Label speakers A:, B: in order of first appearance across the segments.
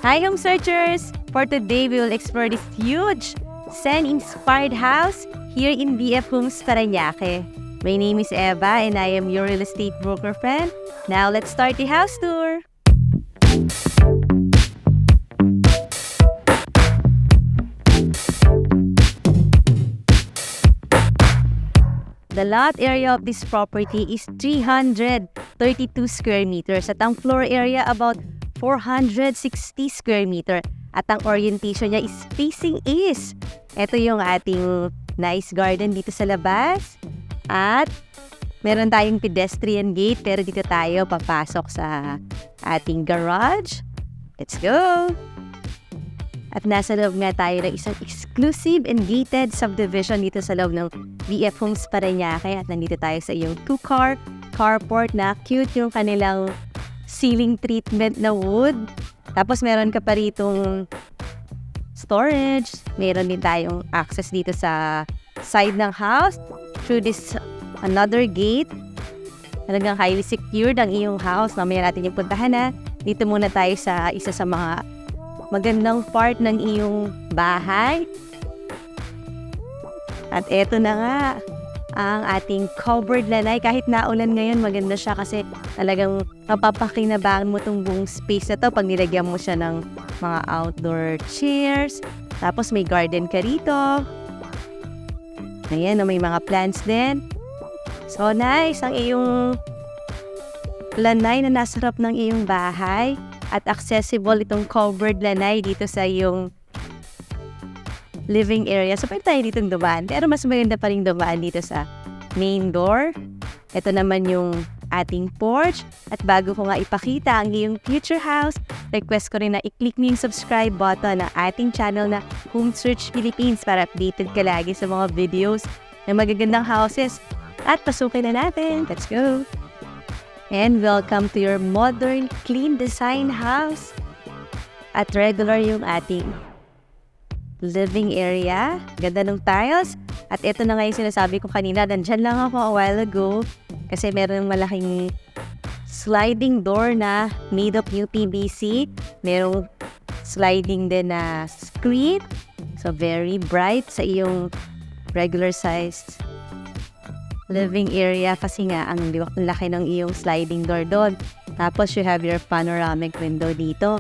A: Hi home searchers! For today, we will explore this huge Zen-inspired house here in BF Homes Parañaque. My name is Eva and I am your real estate broker friend. Now let's start the house tour! The lot area of this property is 332 square meters at ang floor area about 460 square meter at ang orientation niya is facing east. Ito yung ating nice garden dito sa labas at meron tayong pedestrian gate pero dito tayo papasok sa ating garage. Let's go! At nasa loob nga tayo ng isang exclusive and gated subdivision dito sa loob ng BF Homes Parañaque at nandito tayo sa iyong two-car carport na cute yung kanilang ceiling treatment na wood. Tapos meron ka pa ritong storage. Meron din tayong access dito sa side ng house through this another gate. Talagang highly secured ang iyong house. Mamaya natin yung puntahan na. Dito muna tayo sa isa sa mga magandang part ng iyong bahay. At eto na nga ang ating covered lanay. Kahit naulan ngayon, maganda siya kasi talagang mapapakinabangan mo itong buong space na to pag nilagyan mo siya ng mga outdoor chairs. Tapos may garden ka rito. Ayan, may mga plants din. So nice ang iyong lanay na nasa harap ng iyong bahay. At accessible itong covered lanay dito sa iyong living area. So, pwede tayo dito dumaan. Pero mas maganda pa rin dumaan dito sa main door. Ito naman yung ating porch. At bago ko nga ipakita ang iyong future house, request ko rin na i-click mo yung subscribe button ng ating channel na Home Search Philippines para updated ka lagi sa mga videos ng magagandang houses. At pasukin na natin. Let's go! And welcome to your modern, clean design house. At regular yung ating living area. Ganda ng tiles. At ito na nga yung sinasabi ko kanina. Nandyan lang ako a while ago. Kasi meron malaking sliding door na made of UPVC. Merong sliding din na screen. So very bright sa iyong regular sized living area kasi nga ang laki ng iyong sliding door doon. Tapos you have your panoramic window dito.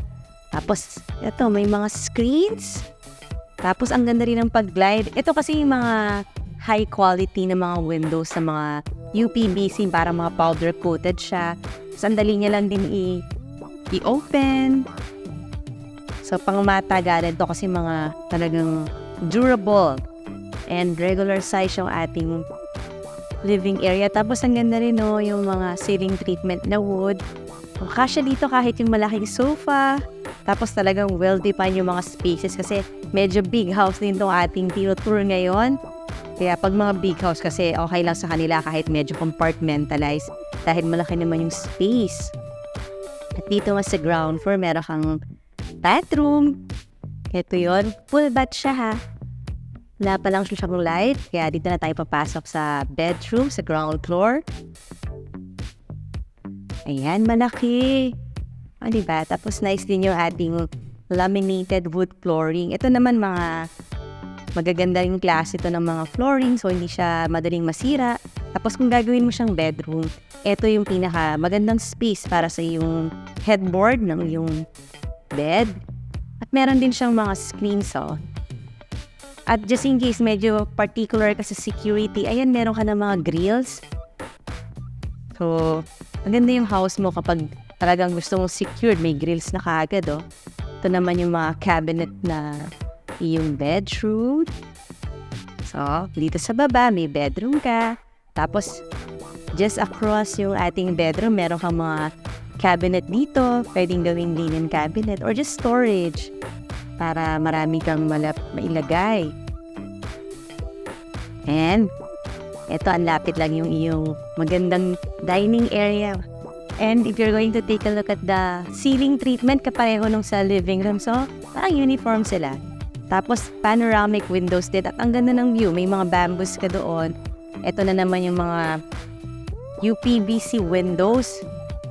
A: Tapos ito may mga screens. Tapos ang ganda rin ng pag-glide. Ito kasi yung mga high quality na mga windows sa mga UPVC para mga powder coated siya. Sandali niya lang din i-open. So pang matagalan to kasi mga talagang durable and regular size yung ating living area. Tapos ang ganda rin yung mga ceiling treatment na wood. Kasya dito kahit yung malaking sofa. Tapos talagang well-defined yung mga spaces kasi medyo big house din itong ating tour ngayon. Kaya pag mga big house kasi okay lang sa kanila kahit medyo compartmentalized dahil malaki naman yung space. At dito nga sa ground floor meron kang bathroom. Ito yun. Full bath siya ha. Wala pa lang siyang light, kaya dito na tayo papasok sa bedroom, sa ground floor. Ayan, malaki. O, diba? Tapos nice din yung ating laminated wood flooring. Ito naman mga magaganda yung klase ito ng mga flooring, so hindi siya madaling masira. Tapos kung gagawin mo siyang bedroom, ito yung pinaka magandang space para sa yung headboard ng yung bed. At meron din siyang mga screens, oh. At just in case medyo particular ka sa security, ayan, meron ka ng mga grills. So, maganda yung house mo kapag talagang gusto mong secured, may grills na kaagad, oh. Ito naman yung mga cabinet na yung bedroom. So, dito sa baba, may bedroom ka. Tapos, just across yung ating bedroom, meron kang mga cabinet dito. Pwedeng gawing linen cabinet or just storage para marami kang mailagay. And ito, ang lapit lang yung iyong magandang dining area. And if you're going to take a look at the ceiling treatment, kapareho nung sa living room. So, parang uniform sila. Tapos, panoramic windows din. At ang ganda ng view. May mga bamboos ka doon. Ito na naman yung mga UPVC windows.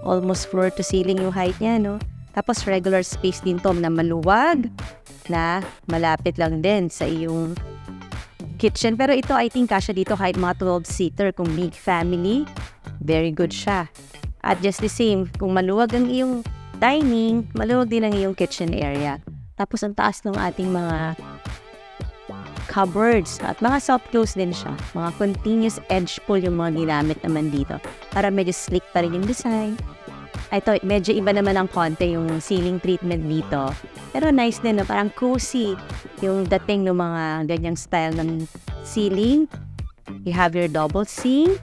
A: Almost floor to ceiling yung height niya, no? Tapos regular space din to na maluwag na malapit lang din sa iyong kitchen. Pero ito, I think, kasya dito kahit mga 12-seater. Kung big family, very good siya. At just the same, kung maluwag ang iyong dining, maluwag din ang iyong kitchen area. Tapos ang taas ng ating mga cupboards at mga soft close din siya. Mga continuous edge pull yung mga ginamit naman dito. Para medyo slick pa rin yung design. Ito, medyo iba naman ang konti yung ceiling treatment dito. Pero nice din, no? Parang cozy yung dating ng mga ganyang style ng ceiling. You have your double sink.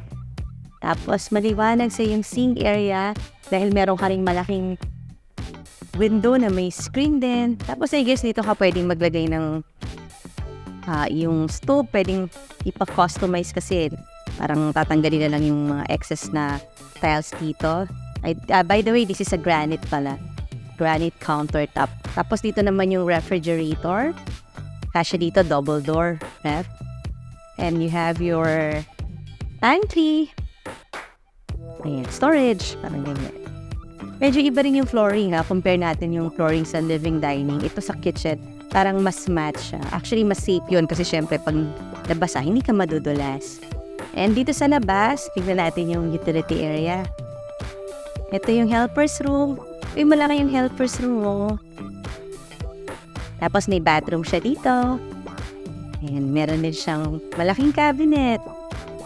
A: Tapos maliwanag sa yung sink area dahil meron ka ring malaking window na may screen din. Tapos I guess dito ka pwedeng maglagay ng yung stove. Pwedeng ipa-customize kasi parang tatanggalin na lang yung mga excess na tiles dito. By the way, this is a granite pala. Granite countertop. Tapos dito naman yung refrigerator. Kasya dito, double door ref. And you have your pantry. Ayan, storage. Parang ganyan. Medyo iba rin yung flooring compare natin yung flooring sa living dining. Ito sa kitchen, parang mas match siya. Actually, mas safe yun kasi syempre pag nabasa, hindi ka madudulas. And dito sa labas, tignan natin yung utility area. Ito yung helper's room. Uy, malaki yung helper's room mo. Tapos may bathroom siya dito. Ayan, meron din siyang malaking cabinet.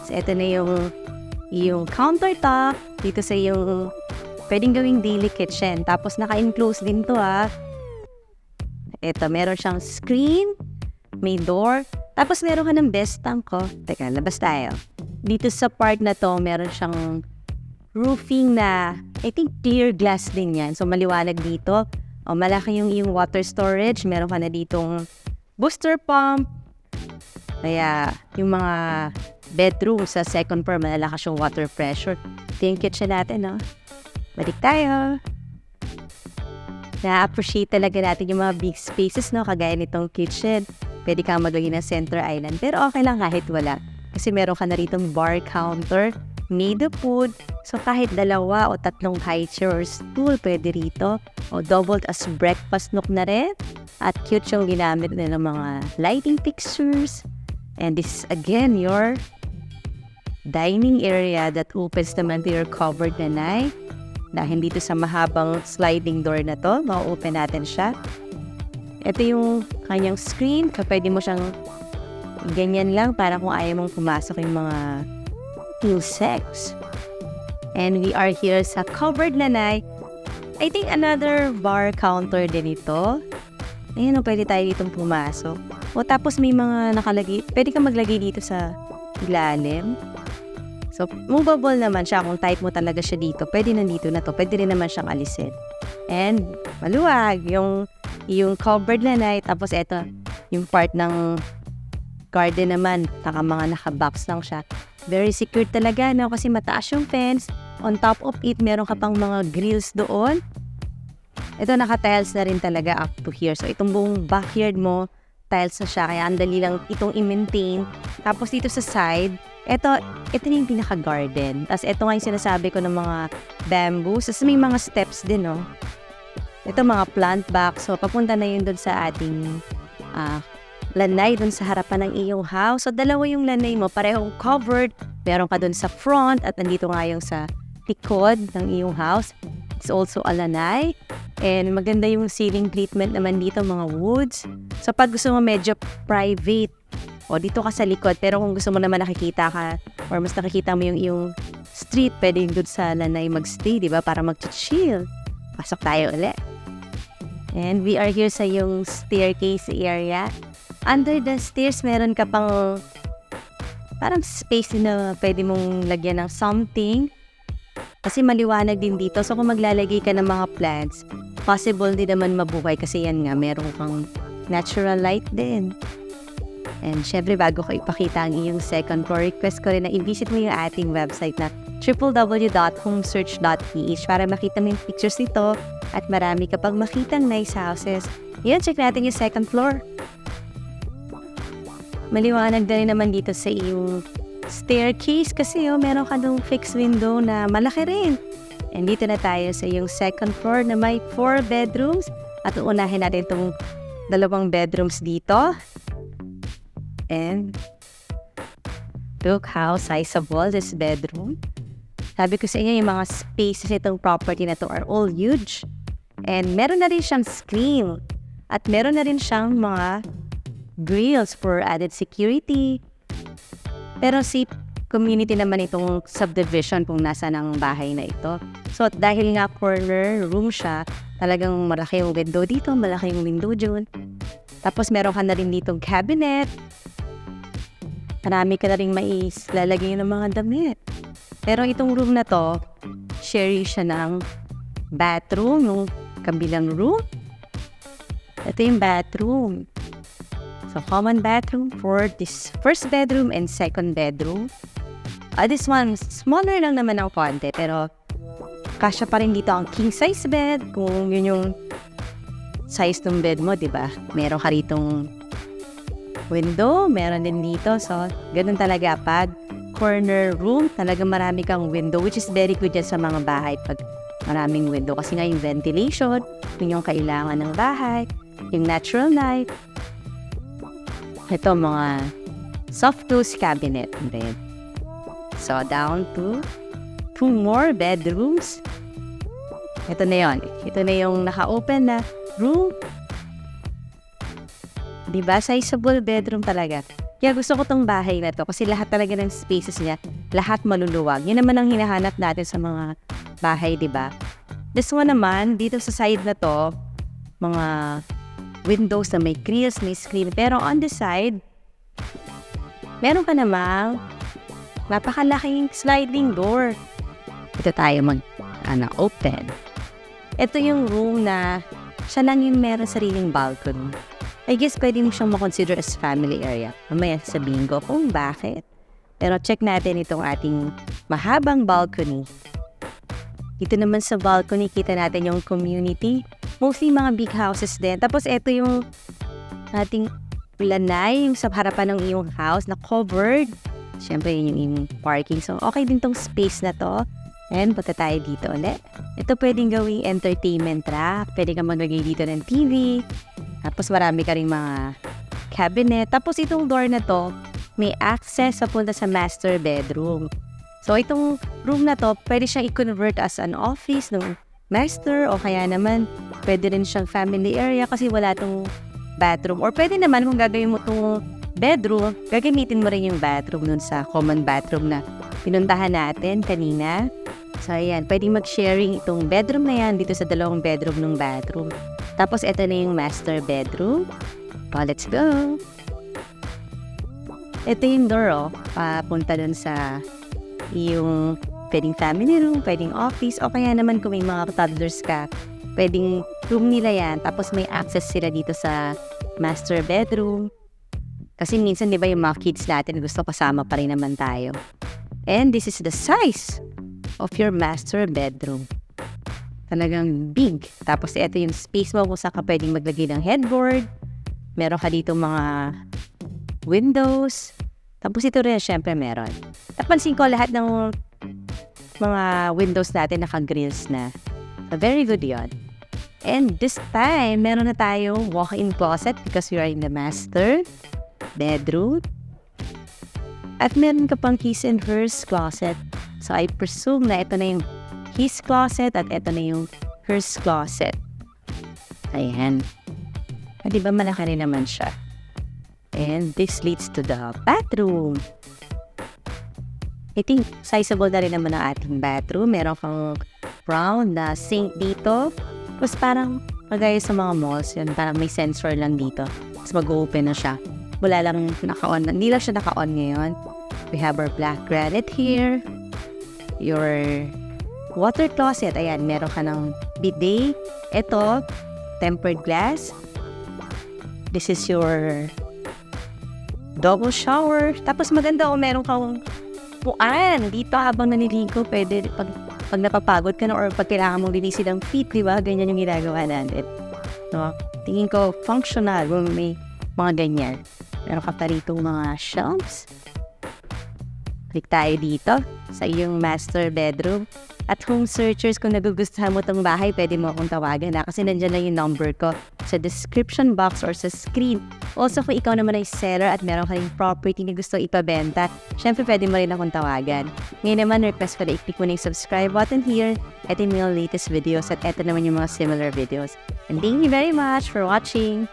A: So, ito na yung countertop. Dito sa yung pwedeng gawing daily kitchen. Tapos naka-enclose din to Ito, meron siyang screen. May door. Tapos meron ka ng best tank ko. Teka, labas tayo. Dito sa part na to, meron siyang roofing na, I think clear glass din yan. So, maliwanag dito. O, malaki yung water storage. Meron ka na ditong booster pump. Kaya, yung mga bedroom sa second floor, malalakas yung water pressure. Ito yung kitchen natin, no? Balik tayo. Na-appreciate talaga natin yung mga big spaces, no? Kagaya nitong kitchen. Pwede kang maglagay ng center island. Pero okay lang kahit wala. Kasi meron ka na ritong bar counter, made of wood. So kahit 2 o 3 high chair or stool pwede rito. O doubled as breakfast nook na rin. At cute yung ginamit nila mga lighting fixtures. And this is again your dining area that opens naman to your covered lanai. Dahil dito sa mahabang sliding door na to, ma-open natin siya. Ito yung kanyang screen. Pwede mo siyang ganyan lang para kung ayaw mong pumasok yung mga insects. And we are here sa covered lanai. I think another bar counter din ito. Ayan, pwede tayo ditong pumasok. O tapos may mga nakalagay. Pwede ka maglagay dito sa ilalim. So, movable naman siya. Kung type mo talaga siya dito, pwede nandito na to. Pwede rin naman siyang alisin. And, maluwag. Yung covered lanai. Tapos, eto, yung part ng garden naman. Mga naka-box lang siya. Very secure talaga, no? Kasi mataas yung fence. On top of it, meron ka pang mga grills doon. Ito, naka-tiles na rin talaga up to here. So, itong buong backyard mo, tiles na siya. Kaya, ang dali lang itong i-maintain. Tapos, dito sa side, ito na yung pinaka-garden. Tapos ito nga yung sinasabi ko ng mga bamboo. Tapos may mga steps din, no? Ito mga plant box. So, papunta na yun doon sa ating lanai doon sa harapan ng iyong house. So, 2 yung lanai mo. Parehong covered. Meron ka doon sa front at nandito nga yung sa likod ng iyong house. It's also a lanai. And maganda yung ceiling treatment naman dito, mga woods. So, pag gusto mo medyo private, o dito ka sa likod, pero kung gusto mo naman nakikita ka or mas nakikita mo yung street, pwede yung doon sa lanai magstay, di ba? Para mag-chill. Pasok tayo ulit. And we are here sa yung staircase area. Under the stairs, meron ka pang parang space na pwede mong lagyan ng something. Kasi maliwanag din dito. So kung maglalagay ka ng mga plants, possible din naman mabuhay kasi yan nga, meron kang natural light din. And syempre, bago ko ipakita ang iyong second floor, request ko rin na i-visit mo yung ating website na www.homesearch.ph para makita mo yung pictures nito at marami kapag makitang nice houses. Yan, check natin yung second floor. Maliwanag na rin naman dito sa iyong staircase kasi meron ka dong fixed window na malaki rin. And dito na tayo sa yung second floor na may 4 bedrooms. At uunahin natin itong 2 bedrooms dito. And look how sizable this bedroom. Sabi ko sa inyo, yung mga spaces itong property na to are all huge. And meron na rin siyang screen. At meron na rin siyang mga grills for added security. Pero si community naman itong subdivision kung nasa ng bahay na ito. So dahil nga corner room siya, talagang malaki yung window dito, malaki yung window dyan. Tapos meron ka na rin ditong cabinet. Marami ka na rin lalagay ng mga damit. Pero itong room na to, share siya ng bathroom, yung kabilang room. Ito yung bathroom. So, common bathroom for this first bedroom and second bedroom. This one, smaller lang naman ang konti, pero kasya pa rin dito ang king size bed. Kung yun yung size ng bed mo, diba? Meron ka ritong window, meron din dito. So, ganun talaga pag corner room, talagang marami kang window, which is very good yan sa mga bahay pag maraming window. Kasi nga yung ventilation, yun yung kailangan ng bahay, yung natural light. Ito mga soft close cabinet bed. So, down to 2 more bedrooms. Ito na yun. Ito na yung naka-open na room. Diba? Sizable bedroom talaga. Kaya gusto ko tong bahay na to kasi lahat talaga ng spaces niya, lahat maluluwag. Yun naman ang hinahanap natin sa mga bahay, diba? This one naman, dito sa side na to, mga windows na may grills, may screen. Pero on the side, meron ka namang napakalaking sliding door. Ito tayo open. Ito yung room na siya lang yung meron sariling balcony. I guess pwede mo siyang makonsider as family area. Mamaya sabihin ko kung bakit. Pero check natin itong ating mahabang balcony. Dito naman sa balcony, kita natin yung community. Mostly mga big houses din. Tapos ito yung ating lanay, yung sa harapan ng iyong house na covered. Siyempre yun yung parking. So okay din tong space na to. And punta tayo dito ulit. Ito pwedeng gawing entertainment rack. Pwede kang maglagay dito ng TV. Tapos marami ka rin mga cabinet. Tapos itong door na to, may access papunta sa master bedroom. So itong room na to, pwede siyang i-convert as an office ng master o kaya naman pwede rin siyang family area kasi wala tong bathroom. Or pwede naman kung gagawin mo tong bedroom, gagamitin mo rin yung bathroom nun sa common bathroom na pinuntahan natin kanina. So ayan, pwedeng mag-sharing itong bedroom na yan dito sa 2 bedroom ng bathroom. Tapos ito na yung master bedroom. Let's go! Ito yung door, papunta dun sa yung pwedeng family room, pwedeng office, o kaya naman kung may mga toddlers ka, pwedeng room nila yan. Tapos may access sila dito sa master bedroom. Kasi minsan, di ba, yung mga kids natin gusto kasama pa rin naman tayo. And this is the size of your master bedroom. Talagang big. Tapos ito yung space mo kung saan ka pwedeng maglagay ng headboard. Meron ka dito mga windows. Tapos ito rin, syempre meron. Napansin ko lahat ng mga windows natin naka-grills na. So, very good yon. And this time, meron na tayong walk-in closet because we are in the master bedroom. At meron ka pang his and hers closet. So, I presume na ito na yung his closet at ito na yung hers closet. Ayan. Di ba malaki rin naman siya? And this leads to the bathroom. I think sizable na rin naman ang ating bathroom. Meron kang brown na sink dito. Tapos parang magaya sa mga malls, yun, parang may sensor lang dito. Tapos mag-open na siya. Wala lang naka-on. Hindi lang siya naka-on ngayon. We have our black granite here. Your water closet. Ayan, meron ka ng bidet. Ito, tempered glass. This is your double shower. Tapos maganda kung meron kang puan dito habang naniligo. Pwede pag napapagod ka na or pag kailangan mong linisin ang feet, di ba? Ganyan yung ginagawa natin. No? Tingin ko functional kung may mga ganyan. Meron ka pa rito mga shelves. Click tayo dito sa iyong master bedroom. At home searchers, kung nagugustuhan mo tong bahay, pwede mo akong tawagan na kasi nandyan lang yung number ko sa description box or sa screen. Also, kung ikaw naman ay seller at meron ka ring property na gusto ipabenta, syempre pwede mo rin akong tawagan. Ngayon naman, request ko na i-click mo na yung subscribe button here. Ito yung mga latest videos at ito naman yung mga similar videos. And thank you very much for watching!